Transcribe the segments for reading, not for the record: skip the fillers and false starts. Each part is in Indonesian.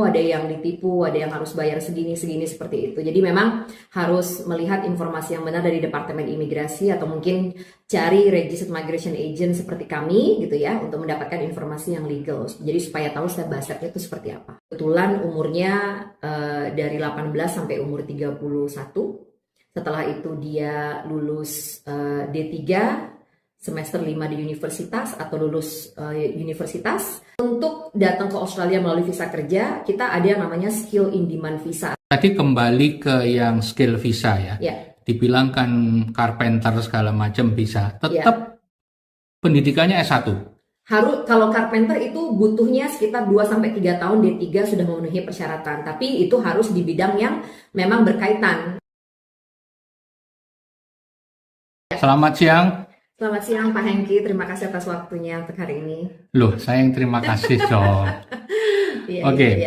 ada yang ditipu, ada yang harus bayar segini-segini seperti itu. Jadi memang harus melihat informasi yang benar dari Departemen Imigrasi atau mungkin cari Registered Migration Agent seperti kami gitu ya untuk mendapatkan informasi yang legal. Jadi supaya tahu step by step-nya itu seperti apa. Kebetulan umurnya dari 18 sampai umur 31. Setelah itu dia lulus D3 semester 5 di universitas atau lulus universitas. Untuk datang ke Australia melalui visa kerja, kita ada yang namanya Skill in Demand Visa. Tadi kembali ke yang skill visa ya. Ya. Dibilang kan carpenter segala macam bisa. Tetap pendidikannya S1. Kalau carpenter itu butuhnya sekitar 2-3 tahun D3 sudah memenuhi persyaratan. Tapi itu harus di bidang yang memang berkaitan. Selamat siang. Selamat siang Pak Hengki, terima kasih atas waktunya untuk hari ini. Loh, saya yang terima kasih dong. Oke.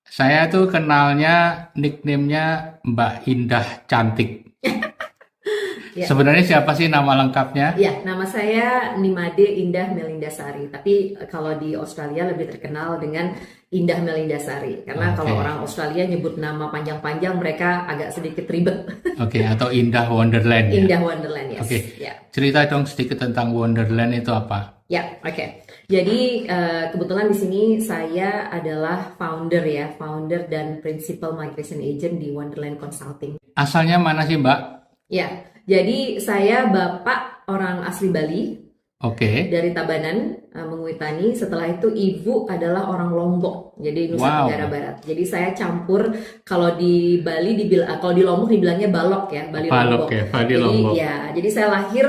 Saya tuh kenalnya nickname-nya Mbak Indah Cantik. Sebenarnya siapa sih nama lengkapnya? Ya, nama saya Nimade Indah Melindasari. Tapi kalau di Australia lebih terkenal dengan Indah Melindasari. Karena kalau orang Australia nyebut nama panjang-panjang mereka agak sedikit ribet. Atau Indah Wonderland ya? Indah Wonderland, yes. Cerita dong sedikit tentang Wonderland itu apa? Jadi kebetulan di sini saya adalah founder dan principal migration agent di Wonderland Consulting. Asalnya mana sih Mbak? Jadi saya bapak orang asli Bali, dari Tabanan, Menguitani. Setelah itu ibu adalah orang Lombok, jadi Nusa Tenggara Barat. Jadi saya campur, kalau di Bali kalau di Lombok dibilangnya balok ya, Bali Lombok. Bali Lombok. Jadi saya lahir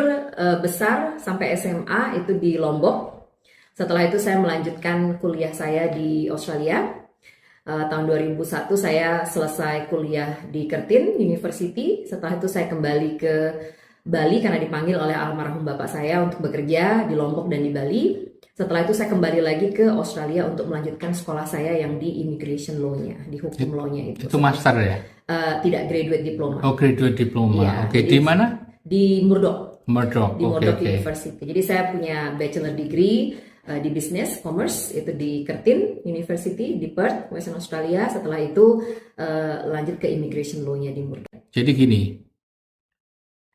besar sampai SMA itu di Lombok. Setelah itu saya melanjutkan kuliah saya di Australia. Tahun 2001 saya selesai kuliah di Curtin University. Setelah itu saya kembali ke Bali karena dipanggil oleh almarhum bapak saya untuk bekerja di Lombok dan di Bali. Setelah itu saya kembali lagi ke Australia untuk melanjutkan sekolah saya yang di immigration law-nya, di hukum law-nya itu. Itu master ya? Tidak, graduate diploma. Graduate diploma. Di mana? Di Murdoch. Di Murdoch University. Jadi saya punya bachelor degree di Business Commerce itu di Curtin University di Perth, Western Australia. Setelah itu lanjut ke immigration law-nya di Murdoch. Jadi gini,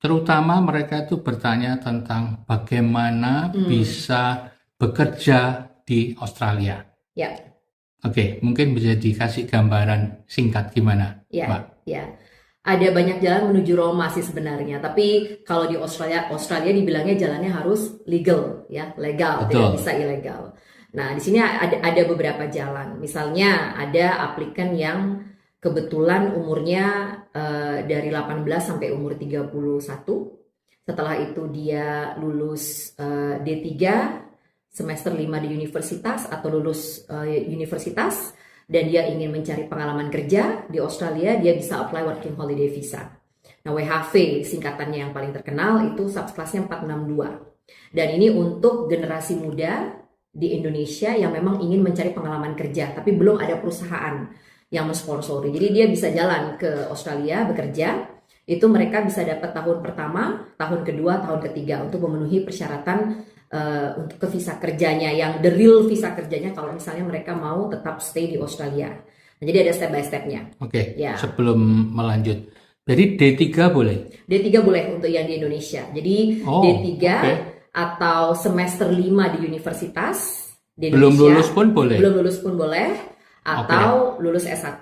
terutama mereka itu bertanya tentang bagaimana bisa bekerja di Australia. Mungkin bisa dikasih gambaran singkat gimana, Mbak? Ada banyak jalan menuju Roma sih sebenarnya, tapi kalau di Australia dibilangnya jalannya harus legal, legal, tidak bisa ilegal. Nah, di sini ada beberapa jalan. Misalnya ada aplikan yang kebetulan umurnya dari 18 sampai umur 31. Setelah itu dia lulus D3 semester 5 di universitas atau lulus universitas, dan dia ingin mencari pengalaman kerja di Australia, dia bisa apply Working Holiday Visa. Nah, WHV singkatannya yang paling terkenal itu subclassnya 462. Dan ini untuk generasi muda di Indonesia yang memang ingin mencari pengalaman kerja, tapi belum ada perusahaan yang mensponsori. Jadi dia bisa jalan ke Australia bekerja, itu mereka bisa dapat tahun pertama, tahun kedua, tahun ketiga untuk memenuhi persyaratan untuk ke visa kerjanya, yang the real visa kerjanya kalau misalnya mereka mau tetap stay di Australia. Nah, jadi ada step by stepnya. Sebelum melanjut, jadi D3 boleh? D3 boleh untuk yang di Indonesia. Jadi D3 atau semester 5 di universitas di Indonesia. Belum lulus pun boleh. Atau lulus S1.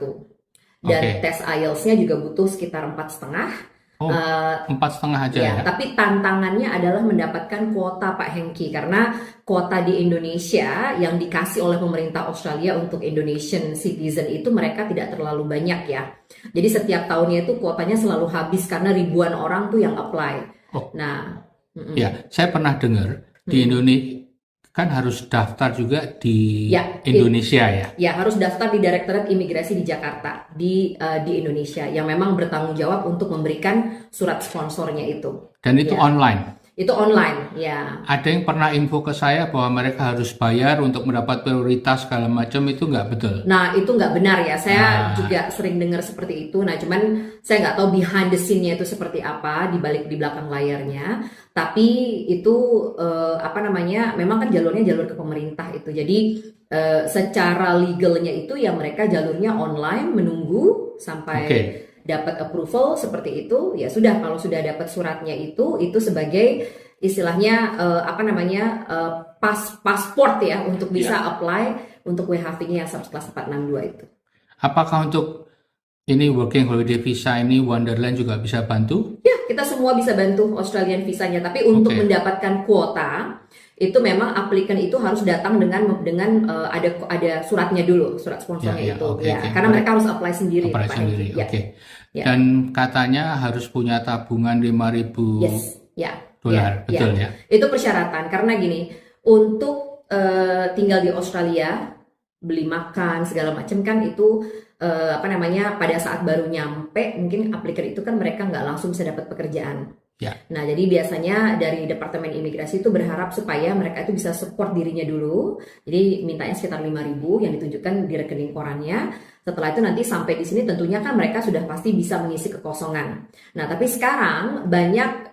Dan tes IELTS-nya juga butuh sekitar 4,5. 4,5 aja ya. Tapi tantangannya adalah mendapatkan kuota Pak Hengki, karena kuota di Indonesia yang dikasih oleh pemerintah Australia untuk Indonesian citizen itu mereka tidak terlalu banyak ya. Jadi setiap tahunnya itu kuotanya selalu habis karena ribuan orang tuh yang apply. Saya pernah dengar di Indonesia kan harus daftar juga di Indonesia ya? Ya, harus daftar di Direktorat Imigrasi di Jakarta, di Indonesia, yang memang bertanggung jawab untuk memberikan surat sponsornya itu. Dan itu online? Itu online, ya. Ada yang pernah info ke saya bahwa mereka harus bayar untuk mendapat prioritas segala macam, itu nggak betul? Nah, itu nggak benar ya. Saya juga sering dengar seperti itu. Nah, cuman saya nggak tahu behind the scene-nya itu seperti apa di belakang layarnya. Tapi itu memang kan jalurnya jalur ke pemerintah itu. Jadi secara legalnya itu ya mereka jalurnya online, menunggu sampai dapat approval seperti itu. Ya sudah, kalau sudah dapat suratnya itu sebagai istilahnya pasport ya untuk bisa apply untuk WHV-nya yang subclass 462 itu. Apakah untuk ini working holiday visa ini Wonderland juga bisa bantu? Ya, kita semua bisa bantu Australian visanya, tapi untuk mendapatkan kuota itu memang aplikan itu harus datang dengan ada suratnya dulu, surat sponsornya karena mereka harus apply sendiri. Dan katanya harus punya tabungan 5.000 dolar, betul ya? Itu persyaratan karena gini, untuk tinggal di Australia, beli makan segala macam kan itu pada saat baru nyampe mungkin aplikan itu kan mereka nggak langsung bisa dapat pekerjaan. Nah, jadi biasanya dari Departemen Imigrasi itu berharap supaya mereka itu bisa support dirinya dulu. Jadi mintanya sekitar 5.000 yang ditunjukkan di rekening korannya. Setelah itu nanti sampai di sini tentunya kan mereka sudah pasti bisa mengisi kekosongan. Nah, tapi sekarang banyak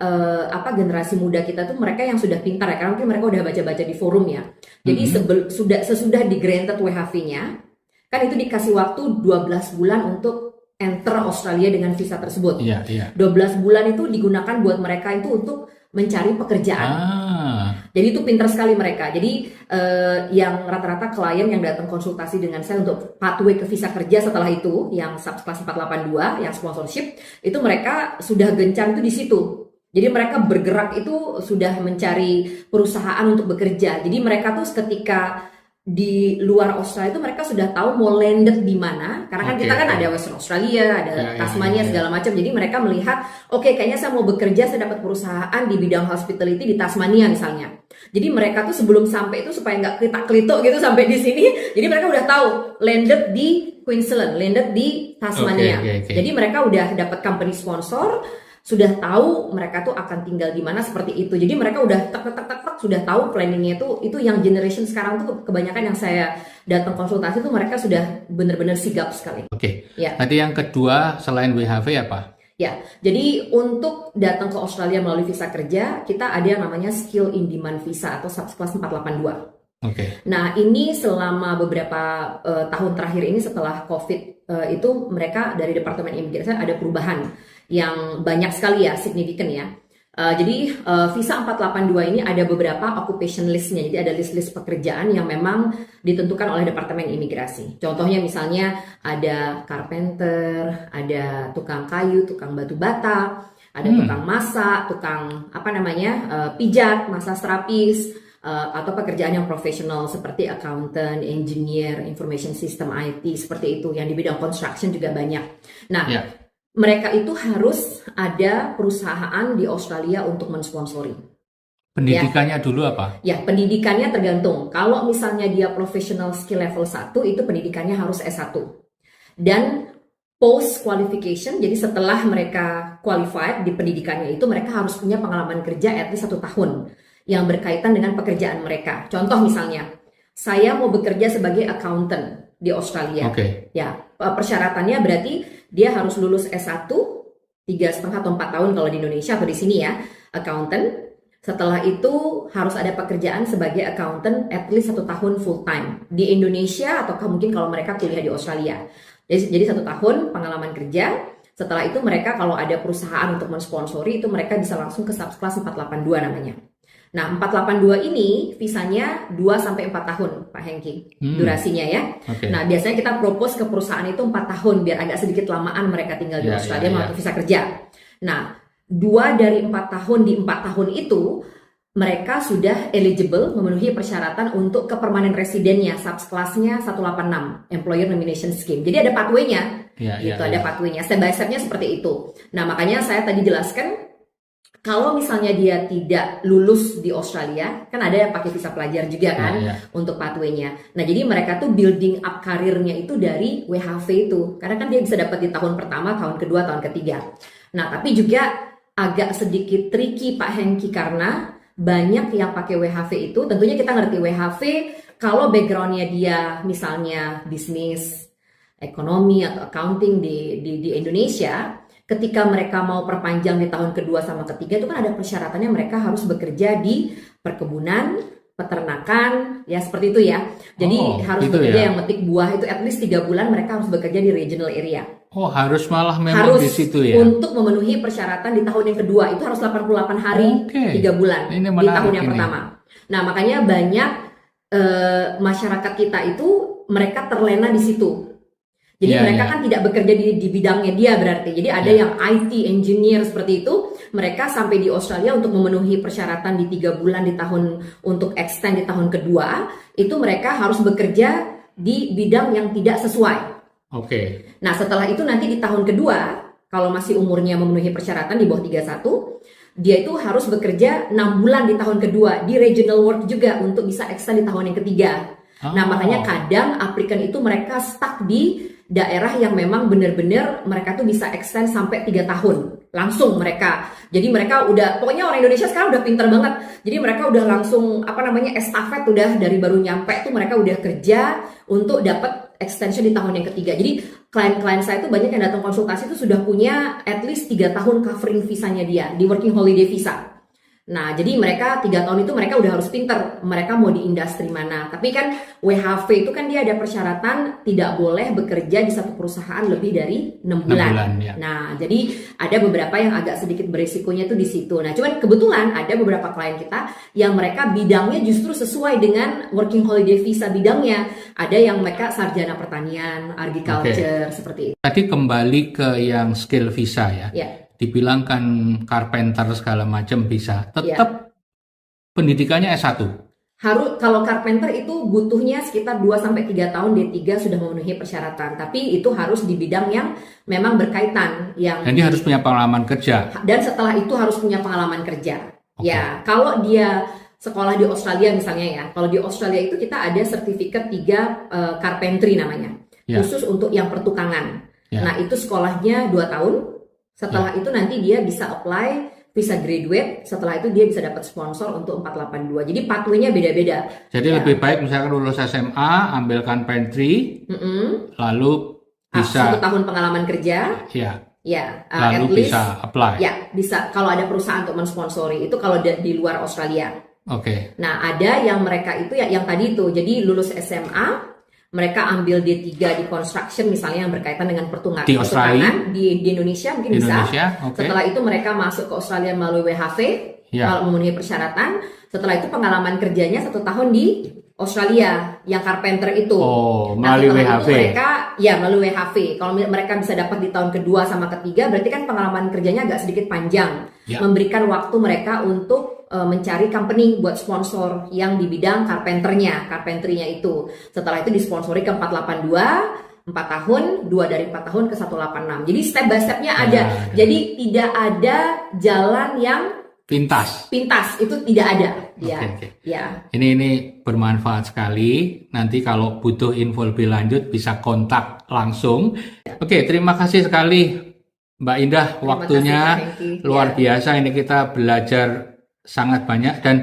generasi muda kita tuh mereka yang sudah pintar ya, karena mungkin mereka udah baca-baca di forum ya. Jadi sesudah di granted WHV-nya, kan itu dikasih waktu 12 bulan untuk enter Australia dengan visa tersebut. 12 bulan itu digunakan buat mereka itu untuk mencari pekerjaan. Jadi itu pintar sekali mereka. Jadi yang rata-rata klien yang datang konsultasi dengan saya untuk pathway ke visa kerja setelah itu, yang subclass 482, yang sponsorship, itu mereka sudah gencar itu di situ. Jadi mereka bergerak itu sudah mencari perusahaan untuk bekerja. Jadi mereka tuh ketika di luar Australia itu mereka sudah tahu mau landed di mana, karena kan kita kan ada Western Australia, ada Tasmania segala macam. Jadi mereka melihat, kayaknya saya mau bekerja, saya dapat perusahaan di bidang hospitality di Tasmania misalnya. Jadi mereka tuh sebelum sampai itu supaya nggak klitak-klituk gitu sampai di sini, jadi mereka udah tahu landed di Queensland, landed di Tasmania. Jadi mereka udah dapat company sponsor, sudah tahu mereka tuh akan tinggal di mana seperti itu. Jadi mereka udah tek sudah tahu planningnya itu yang generation sekarang tuh kebanyakan yang saya datang konsultasi tuh mereka sudah benar-benar sigap sekali. Tadi yang kedua selain WHV apa? Ya, jadi untuk datang ke Australia melalui visa kerja, kita ada yang namanya Skill in Demand Visa atau subclass 482. Nah, ini selama beberapa tahun terakhir ini setelah COVID itu mereka dari Departemen Imigrasi ada perubahan yang banyak sekali ya, signifikan ya. Jadi visa 482 ini ada beberapa occupation list-nya. Jadi ada list-list pekerjaan yang memang ditentukan oleh Departemen Imigrasi. Contohnya misalnya ada carpenter, ada tukang kayu, tukang batu bata, ada tukang masak, tukang pijat, massage terapis, atau pekerjaan yang profesional seperti accountant, engineer, information system IT seperti itu. Yang di bidang construction juga banyak. Nah, mereka itu harus ada perusahaan di Australia untuk mensponsori. Pendidikannya dulu apa? Ya, pendidikannya tergantung. Kalau misalnya dia professional skill level 1, itu pendidikannya harus S1. Dan post qualification, jadi setelah mereka qualified di pendidikannya itu, mereka harus punya pengalaman kerja at least 1 tahun yang berkaitan dengan pekerjaan mereka. Contoh misalnya, saya mau bekerja sebagai accountant di Australia. Ya, persyaratannya berarti dia harus lulus S1 3,5 atau 4 tahun kalau di Indonesia atau di sini ya, accountant. Setelah itu harus ada pekerjaan sebagai accountant at least 1 tahun full time di Indonesia, atau mungkin kalau mereka kuliah di Australia. Jadi 1 tahun pengalaman kerja. Setelah itu mereka kalau ada perusahaan untuk mensponsori itu mereka bisa langsung ke subclass 482 namanya. Nah, 482 ini visanya 2-4 tahun, Pak Hengki, durasinya ya. Nah, biasanya kita propose ke perusahaan itu 4 tahun, biar agak sedikit lamaan mereka tinggal di Australia melalui visa kerja. Nah, 2 dari 4 tahun di 4 tahun itu, mereka sudah eligible memenuhi persyaratan untuk ke permanent residentnya, subclassnya 186, Employer Nomination Scheme. Jadi ada pathway-nya, ada pathway-nya, step by step-nya seperti itu. Nah, makanya saya tadi jelaskan, kalau misalnya dia tidak lulus di Australia, kan ada yang pakai visa pelajar juga kan untuk pathway-nya. Nah, jadi mereka tuh building up karirnya itu dari WHV itu. Karena kan dia bisa dapat di tahun pertama, tahun kedua, tahun ketiga. Nah, tapi juga agak sedikit tricky Pak Hengki, karena banyak yang pakai WHV itu, tentunya kita ngerti WHV kalau backgroundnya dia misalnya bisnis, ekonomi atau accounting di Indonesia, ketika mereka mau perpanjang di tahun kedua sama ketiga itu kan ada persyaratannya, mereka harus bekerja di perkebunan, peternakan, ya seperti itu ya. Jadi harus gitu bekerja ya? yang metik buah itu at least 3 bulan mereka harus bekerja di regional area. Oh, harus malah memang di situ ya? Untuk memenuhi persyaratan di tahun yang kedua itu harus 88 hari, 3 bulan di tahun yang pertama. Nah, makanya banyak masyarakat kita itu mereka terlena di situ. Jadi mereka kan tidak bekerja di bidangnya dia berarti. Jadi ada yang IT engineer seperti itu, mereka sampai di Australia untuk memenuhi persyaratan di 3 bulan di tahun untuk extend di tahun kedua, itu mereka harus bekerja di bidang yang tidak sesuai. Oke. Nah, setelah itu nanti di tahun kedua, kalau masih umurnya memenuhi persyaratan di bawah 31, dia itu harus bekerja 6 bulan di tahun kedua di regional work juga untuk bisa extend di tahun yang ketiga. Nah, makanya kadang aplikan itu mereka stuck di daerah yang memang benar-benar mereka tuh bisa extend sampai 3 tahun. Langsung mereka. Jadi mereka udah, pokoknya orang Indonesia sekarang udah pinter banget. Jadi mereka udah langsung, estafet udah dari baru nyampe tuh mereka udah kerja untuk dapat extension di tahun yang ketiga. Jadi klien-klien saya itu banyak yang datang konsultasi itu sudah punya at least 3 tahun covering visanya dia di working holiday visa. Nah, jadi mereka 3 tahun itu mereka udah harus pinter, mereka mau di industri mana. Tapi kan WHV itu kan dia ada persyaratan tidak boleh bekerja di satu perusahaan lebih dari 6 bulan. Ya. Nah, jadi ada beberapa yang agak sedikit berisikonya tuh di situ. Nah, cuman kebetulan ada beberapa klien kita yang mereka bidangnya justru sesuai dengan working holiday visa bidangnya. Ada yang mereka sarjana pertanian, agriculture, seperti itu. Tadi kembali ke yang skill visa ya. Dibilang kan carpenter segala macam bisa, tetap pendidikannya S1. Harus, kalau carpenter itu butuhnya sekitar 2-3 tahun D3 sudah memenuhi persyaratan, tapi itu harus di bidang yang memang berkaitan dan dia harus punya pengalaman kerja. Dan setelah itu harus punya pengalaman kerja. Ya, kalau dia sekolah di Australia misalnya ya. Kalau di Australia itu kita ada sertifikat 3 carpentry namanya. Khusus untuk yang pertukangan. Nah, itu sekolahnya 2 tahun. Setelah itu nanti dia bisa apply visa graduate, setelah itu dia bisa dapat sponsor untuk 482. Jadi pathway-nya beda-beda. Jadi lebih baik misalkan lulus SMA, ambil carpentry, lalu bisa 1 tahun pengalaman kerja. Lalu bisa apply. Ya, bisa kalau ada perusahaan untuk mensponsori. Itu kalau di luar Australia. Nah, ada yang mereka itu yang tadi itu. Jadi lulus SMA, mereka ambil D3 di construction misalnya yang berkaitan dengan pertukangan di Indonesia mungkin bisa. Setelah itu mereka masuk ke Australia melalui WHV kalau memenuhi persyaratan. Setelah itu pengalaman kerjanya 1 tahun di Australia yang carpenter itu. Melalui WHV. Melalui WHV. Kalau mereka bisa dapat di tahun kedua sama ketiga, berarti kan pengalaman kerjanya agak sedikit panjang. Memberikan waktu mereka untuk mencari company buat sponsor yang di bidang carpentry-nya itu. Setelah itu disponsori ke 482, 4 tahun, 2 dari 4 tahun ke 186. Jadi step by step-nya ada. Jadi tidak ada jalan yang pintas itu tidak ada. Ini bermanfaat sekali. Nanti kalau butuh info lebih lanjut bisa kontak langsung. Terima kasih sekali Mbak Indah, waktunya luar biasa. Ini kita belajar sangat banyak dan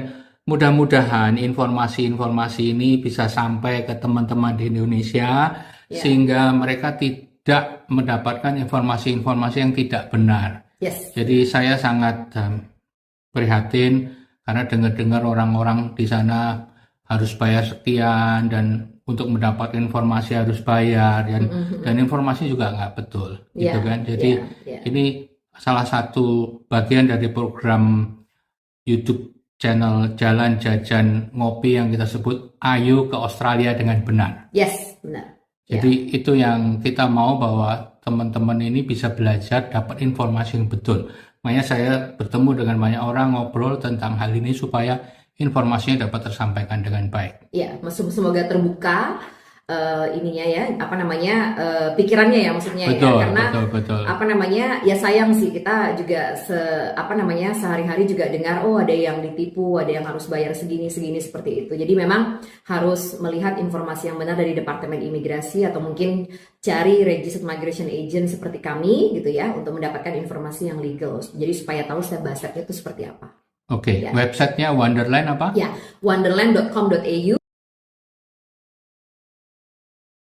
mudah-mudahan informasi-informasi ini bisa sampai ke teman-teman di Indonesia sehingga mereka tidak mendapatkan informasi-informasi yang tidak benar. Jadi saya sangat prihatin karena dengar-dengar orang-orang di sana harus bayar sekian dan untuk mendapatkan informasi harus bayar dan informasi juga nggak betul, gitu kan? Jadi ini salah satu bagian dari program YouTube channel Jalan Jajan Ngopi yang kita sebut Ayo ke Australia dengan Benar. Benar. Jadi itu yang kita mau, bahwa teman-teman ini bisa belajar, dapat informasi yang betul. Makanya saya bertemu dengan banyak orang, ngobrol tentang hal ini supaya informasinya dapat tersampaikan dengan baik. Semoga terbuka. ininya ya, apa namanya, pikirannya ya maksudnya betul, ya, karena betul. apa namanya, ya sayang sih kita juga apa namanya, sehari-hari juga dengar oh ada yang ditipu, ada yang harus bayar segini seperti itu. Jadi memang harus melihat informasi yang benar dari Departemen Imigrasi atau mungkin cari registered migration agent seperti kami gitu ya untuk mendapatkan informasi yang legal. Jadi supaya tahu step by step-nya itu seperti apa. Oke, websitenya Wonderland apa? Ya, wonderland.com.au.